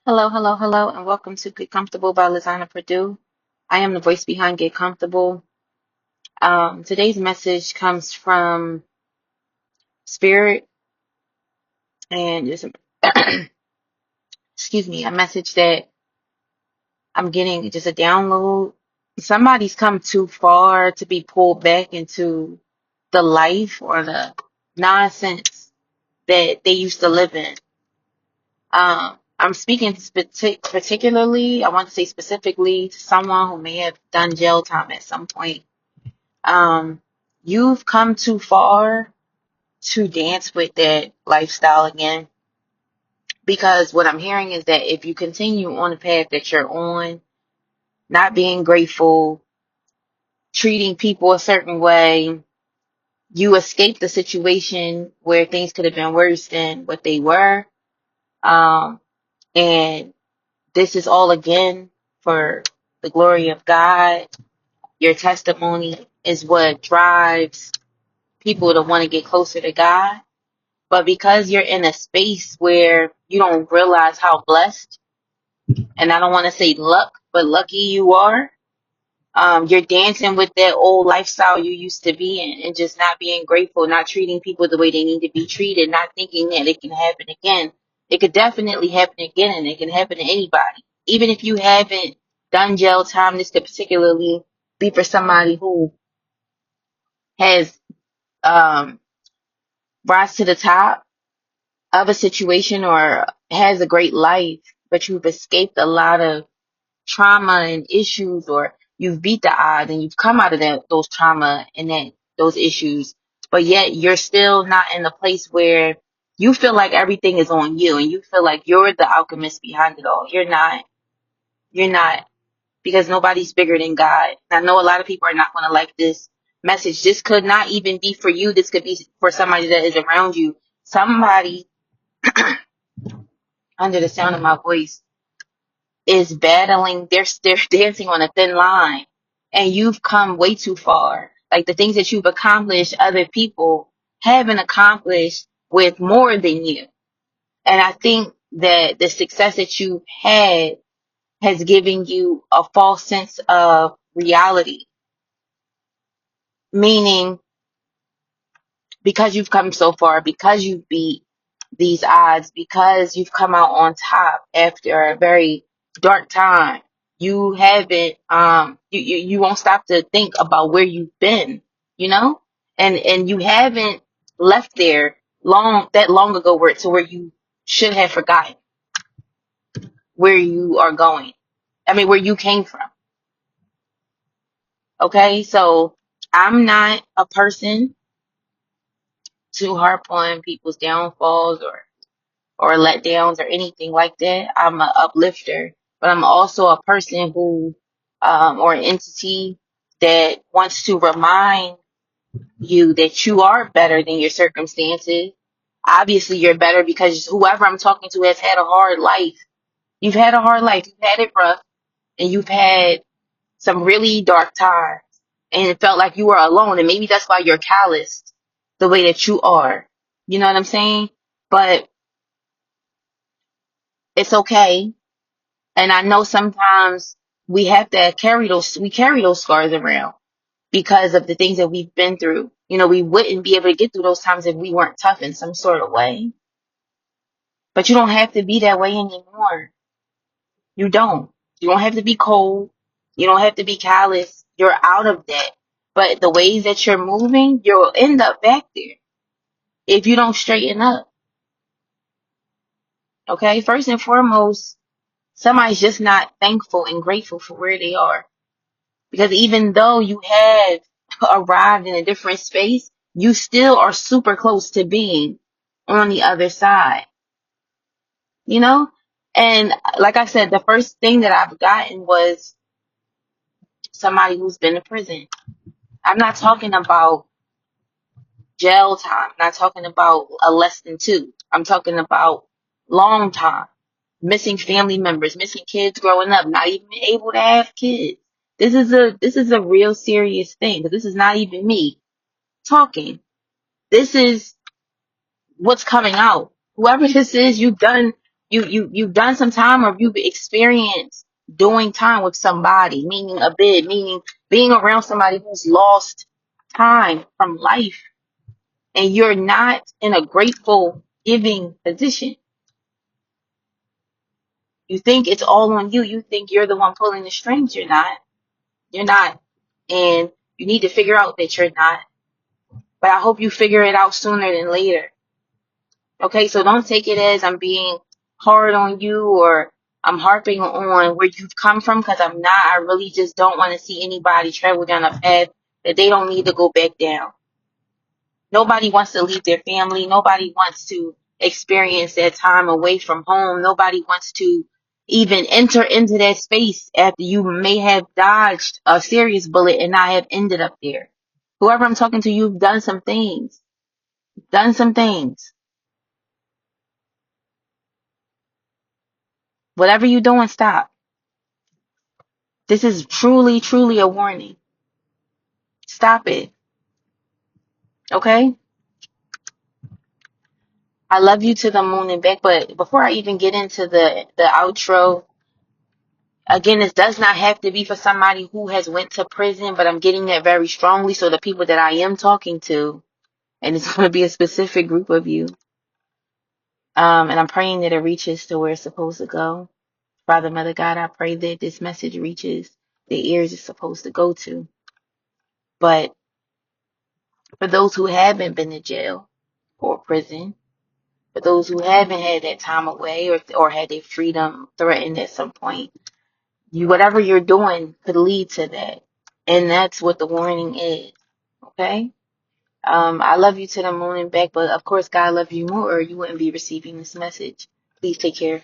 Hello, hello, hello, and welcome to Get Comfortable by Lizana-Prodeaux. I am the voice behind Get Comfortable. Today's message comes from Spirit, and it's excuse me, a message that I'm getting, just a download. Somebody's come too far to be pulled back into the life or the nonsense that they used to live in. I'm speaking particularly, I want to say specifically to someone who may have done jail time at some point. Um, you've come too far to dance with that lifestyle again, because what I'm hearing is that if you continue on the path that you're on, not being grateful, treating people a certain way, you escape the situation where things could have been worse than what they were. Um, and this is all again for the glory of God. Your testimony is what drives people to want to get closer to God. But because you're in a space where you don't realize how blessed, and I don't want to say luck, but lucky you are, you're dancing with that old lifestyle you used to be in and just not being grateful, not treating people the way they need to be treated, not thinking that it can happen again. It could definitely happen again, and it can happen to anybody. Even if you haven't done jail time, this could particularly be for somebody who has um, rise to the top of a situation or has a great life, but you've escaped a lot of trauma and issues, or you've beat the odds and you've come out of those trauma and those issues, but yet you're still not in a place where you feel like everything is on you and you feel like you're the alchemist behind it all. You're not. You're not, because nobody's bigger than God. And I know a lot of people are not going to like this message. This could not even be for you. This could be for somebody that is around you. Somebody under the sound of my voice is battling, they're dancing on a thin line, and you've come way too far. Like the things that you've accomplished, other people haven't accomplished with more than you. And I think that the success that you've had has given you a false sense of reality, meaning because you've come so far, because you've beat these odds, because you've come out on top after a very dark time, you haven't you won't stop to think about where you've been, you know? And you haven't left there long ago where you should have forgotten where you are going. I mean, where you came from. Okay? So I'm not a person to harp on people's downfalls or letdowns or anything like that. I'm an uplifter, but I'm also a person who, or an entity that wants to remind you that you are better than your circumstances. Obviously, you're better because whoever I'm talking to has had a hard life. You've had a hard life. You've had it rough, and you've had some really dark times, and it felt like you were alone. And maybe that's why you're calloused the way that you are. You know what I'm saying? But it's okay. And I know sometimes we have to carry those scars around because of the things that we've been through. You know, we wouldn't be able to get through those times if we weren't tough in some sort of way. But you don't have to be that way anymore. You don't. You don't have to be cold. You don't have to be callous. You're out of that. But the ways that you're moving, you'll end up back there if you don't straighten up. Okay? First and foremost, somebody's just not thankful and grateful for where they are. Because even though you have arrived in a different space, you still are super close to being on the other side, you know? And like I said, the first thing that I've gotten was somebody who's been to prison. I'm not talking about jail time. I'm not talking about a less than two. I'm talking about long time. Missing family members, missing kids growing up, not even able to have kids. This is a real serious thing, because this is not even me talking. This is what's coming out. Whoever this is, you've done You've done some time, or you've experienced doing time with somebody, meaning a bit, meaning being around somebody who's lost time from life, and you're not in a grateful giving position. You think it's all on you. You think you're the one pulling the strings. You're not. You're not. And you need to figure out that you're not. But I hope you figure it out sooner than later. Okay, so don't take it as I'm being hard on you, or I'm harping on where you've come from, because I'm not. I really just don't want to see anybody travel down a path that they don't need to go back down. Nobody wants to leave their family. Nobody wants to experience that time away from home. Nobody wants to even enter into that space after you may have dodged a serious bullet and not have ended up there. Whoever I'm talking to, you've done some things. Done some things. Whatever you're doing, stop. This is truly, truly a warning. Stop it. Okay? I love you to the moon and back, but before I even get into the outro, again, this does not have to be for somebody who has went to prison, but I'm getting that very strongly. So the people that I am talking to, and it's going to be a specific group of you, and I'm praying that it reaches to where it's supposed to go. Father, Mother God, I pray that this message reaches the ears it's supposed to go to. But for those who haven't been to jail or prison, for those who haven't had that time away, or had their freedom threatened at some point, whatever you're doing could lead to that. And that's what the warning is. Okay? I love you to the moon and back, but of course God loves you more, or you wouldn't be receiving this message. Please take care.